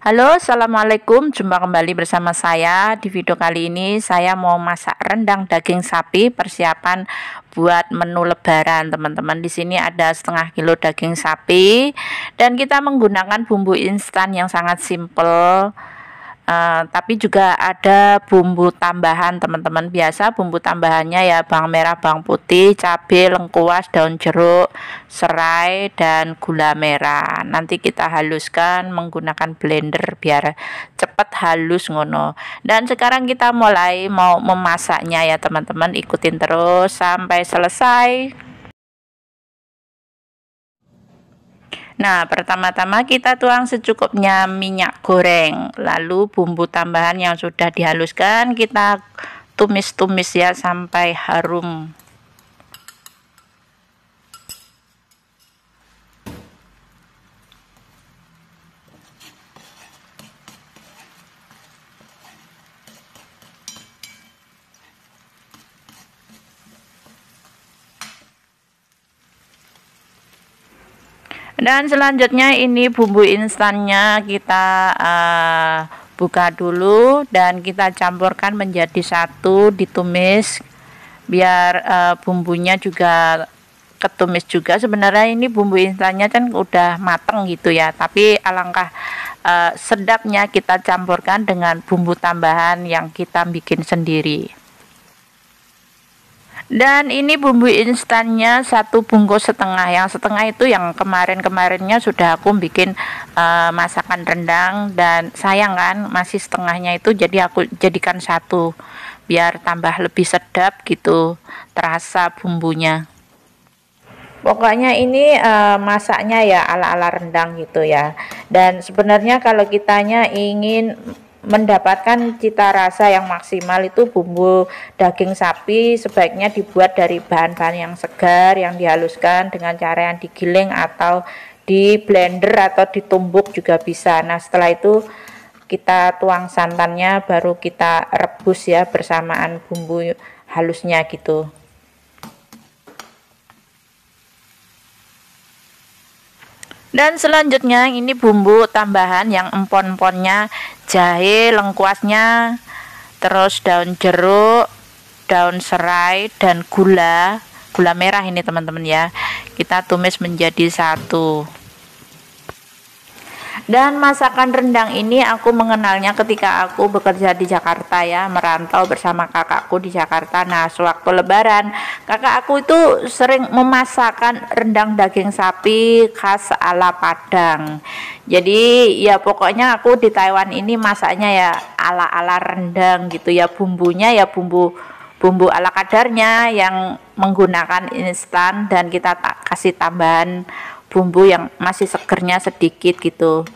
Halo, assalamualaikum. Jumpa kembali bersama saya. Di video kali ini saya mau masak rendang daging sapi, persiapan buat menu Lebaran, teman-teman. Di sini ada setengah kilo daging sapi, dan kita menggunakan bumbu instan yang sangat simple. Tapi juga ada bumbu tambahan, teman-teman. Biasa bumbu tambahannya ya bawang merah, bawang putih, cabai, lengkuas, daun jeruk, serai, dan gula merah. Nanti kita haluskan menggunakan blender biar cepat halus ngono. Dan sekarang kita mulai mau memasaknya ya, teman-teman. Ikutin terus sampai selesai. Nah, pertama-tama kita tuang secukupnya minyak goreng, lalu bumbu tambahan yang sudah dihaluskan kita tumis-tumis ya sampai harum. Dan selanjutnya ini bumbu instannya kita buka dulu dan kita campurkan menjadi satu, ditumis biar bumbunya juga ketumis juga. Sebenarnya ini bumbu instannya kan udah mateng gitu ya, tapi alangkah sedapnya kita campurkan dengan bumbu tambahan yang kita bikin sendiri. Dan ini bumbu instannya 1,5 bungkus. Yang setengah itu yang kemarinnya sudah aku bikin masakan rendang, dan sayang kan masih setengahnya itu, jadi aku jadikan satu biar tambah lebih sedap gitu terasa bumbunya. Pokoknya ini masaknya ya ala-ala rendang gitu ya. Dan sebenarnya kalau kitanya ingin mendapatkan cita rasa yang maksimal, itu bumbu daging sapi sebaiknya dibuat dari bahan-bahan yang segar, yang dihaluskan dengan cara yang digiling atau di blender atau ditumbuk juga bisa. Nah, setelah itu kita tuang santannya, baru kita rebus ya bersamaan bumbu halusnya gitu. Dan selanjutnya ini bumbu tambahan yang empon-emponnya, jahe, lengkuasnya, terus daun jeruk, daun serai, dan gula merah ini teman-teman ya. Kita tumis menjadi satu. Dan masakan rendang ini aku mengenalnya ketika aku bekerja di Jakarta ya, merantau bersama kakakku di Jakarta. Nah, sewaktu lebaran kakak aku itu sering memasakkan rendang daging sapi khas ala Padang. Jadi ya pokoknya aku di Taiwan ini masaknya ya ala-ala rendang gitu ya, bumbunya ya bumbu ala kadarnya yang menggunakan instan, dan kita kasih tambahan bumbu yang masih segernya sedikit gitu.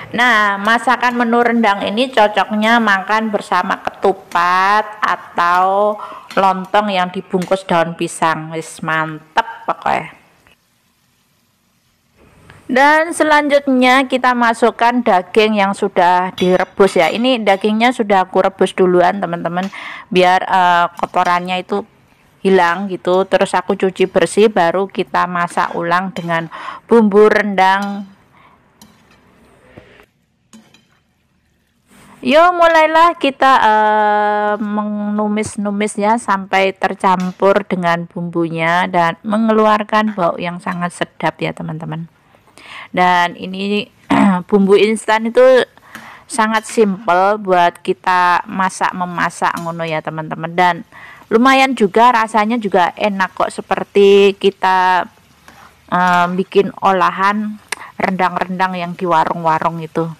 Nah, masakan menu rendang ini cocoknya makan bersama ketupat atau lontong yang dibungkus daun pisang. Wis mantep pokoknya. Dan selanjutnya kita masukkan daging yang sudah direbus ya. Ini dagingnya sudah aku rebus duluan teman-teman, biar kotorannya itu hilang gitu. Terus aku cuci bersih, baru kita masak ulang dengan bumbu rendang. Yo, mulailah kita menumis-numis ya sampai tercampur dengan bumbunya dan mengeluarkan bau yang sangat sedap ya teman-teman. Dan ini bumbu instan itu sangat simple buat kita memasak ngono ya teman-teman, dan lumayan juga rasanya juga enak kok, seperti kita bikin olahan rendang-rendang yang di warung-warung itu.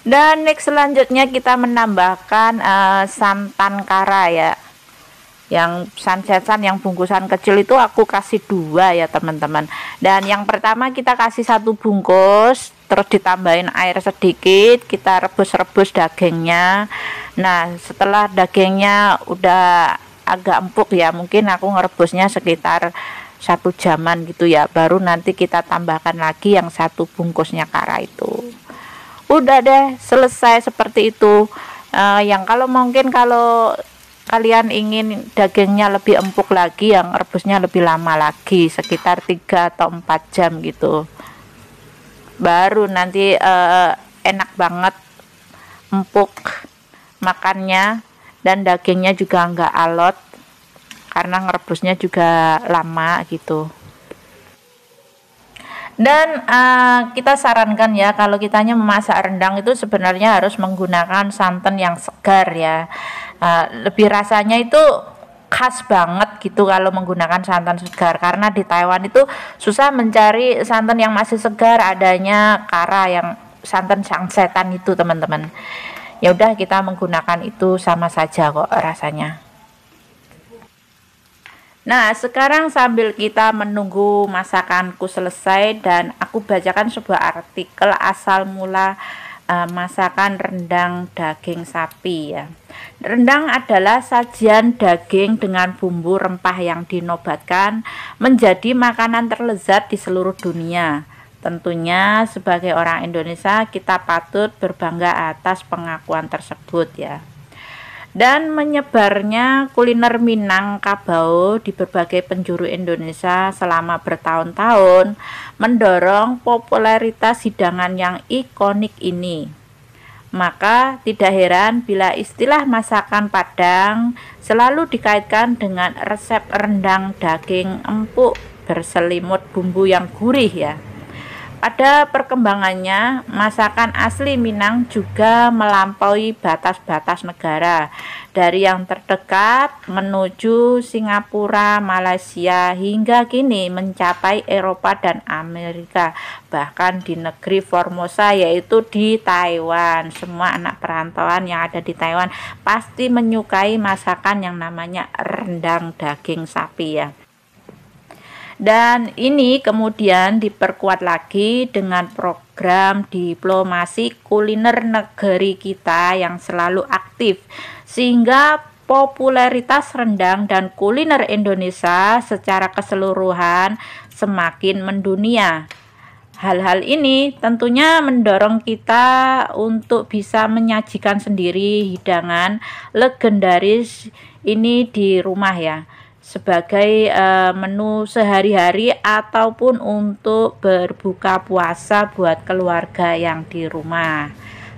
Dan next selanjutnya kita menambahkan santan kara ya, yang sansetan yang bungkusan kecil itu aku kasih 2 ya teman-teman. Dan yang pertama kita kasih 1 bungkus, terus ditambahin air sedikit, kita rebus-rebus dagingnya. Nah, setelah dagingnya udah agak empuk ya, mungkin aku ngerebusnya sekitar 1 jaman gitu ya, baru nanti kita tambahkan lagi yang 1 bungkusnya kara itu. Udah deh selesai seperti itu. Yang kalau mungkin kalau kalian ingin dagingnya lebih empuk lagi, yang rebusnya lebih lama lagi, sekitar 3 atau 4 jam gitu, baru nanti enak banget, empuk makannya, dan dagingnya juga nggak alot karena ngerebusnya juga lama gitu. Dan kita sarankan ya, kalau kitanya memasak rendang itu sebenarnya harus menggunakan santan yang segar ya. Lebih rasanya itu khas banget gitu kalau menggunakan santan segar, karena di Taiwan itu susah mencari santan yang masih segar, adanya kara yang santan sang setan itu teman-teman. Ya udah, kita menggunakan itu sama saja kok rasanya. Nah, sekarang sambil kita menunggu masakanku selesai, dan aku bacakan sebuah artikel asal mula masakan rendang daging sapi ya. Rendang adalah sajian daging dengan bumbu rempah yang dinobatkan menjadi makanan terlezat di seluruh dunia. Tentunya sebagai orang Indonesia kita patut berbangga atas pengakuan tersebut ya. Dan menyebarnya kuliner Minangkabau di berbagai penjuru Indonesia selama bertahun-tahun mendorong popularitas hidangan yang ikonik ini. Maka tidak heran bila istilah masakan Padang selalu dikaitkan dengan resep rendang daging empuk berselimut bumbu yang gurih ya. Pada perkembangannya, masakan asli Minang juga melampaui batas-batas negara, dari yang terdekat menuju Singapura, Malaysia, hingga kini mencapai Eropa dan Amerika, bahkan di negeri Formosa yaitu di Taiwan. Semua anak perantauan yang ada di Taiwan pasti menyukai masakan yang namanya rendang daging sapi ya. Dan ini kemudian diperkuat lagi dengan program diplomasi kuliner negeri kita yang selalu aktif, sehingga popularitas rendang dan kuliner Indonesia secara keseluruhan semakin mendunia. Hal-hal ini tentunya mendorong kita untuk bisa menyajikan sendiri hidangan legendaris ini di rumah ya, sebagai menu sehari-hari ataupun untuk berbuka puasa buat keluarga yang di rumah.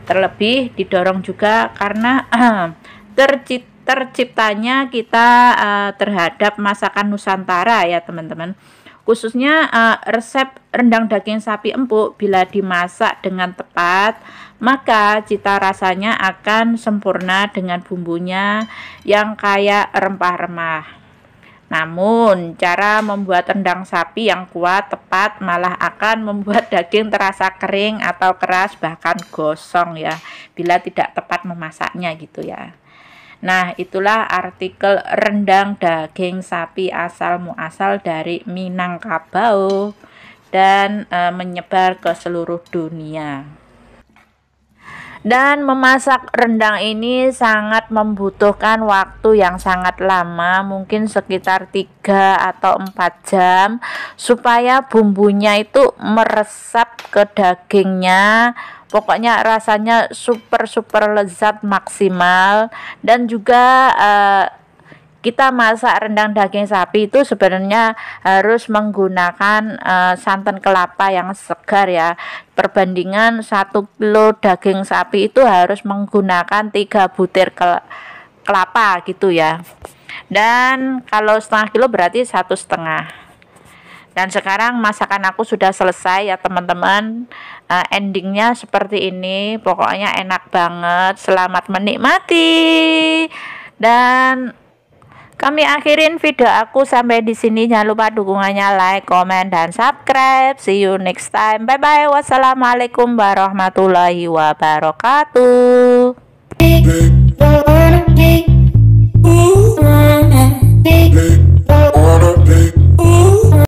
Terlebih didorong juga karena terciptanya kita terhadap masakan Nusantara ya teman-teman. Khususnya resep rendang daging sapi empuk bila dimasak dengan tepat, maka cita rasanya akan sempurna dengan bumbunya yang kaya rempah-rempah. Namun, cara membuat rendang sapi yang kuat, tepat, malah akan membuat daging terasa kering atau keras, bahkan gosong ya, bila tidak tepat memasaknya gitu ya. Nah, itulah artikel rendang daging sapi asal muasal dari Minangkabau dan menyebar ke seluruh dunia. Dan memasak rendang ini sangat membutuhkan waktu yang sangat lama, mungkin sekitar 3 atau 4 jam, supaya bumbunya itu meresap ke dagingnya. Pokoknya rasanya super lezat maksimal. Dan juga kita masak rendang daging sapi itu sebenarnya harus menggunakan santan kelapa yang segar ya. Perbandingan 1 kilo daging sapi itu harus menggunakan 3 butir kelapa gitu ya. Dan kalau setengah kilo berarti 1,5. Dan sekarang masakan aku sudah selesai ya teman-teman. Endingnya seperti ini, pokoknya enak banget. Selamat menikmati. Dan kami akhirin video aku sampai di sini. Jangan lupa dukungannya, like, comment, dan subscribe. See you next time. Bye bye. Wassalamualaikum warahmatullahi wabarakatuh.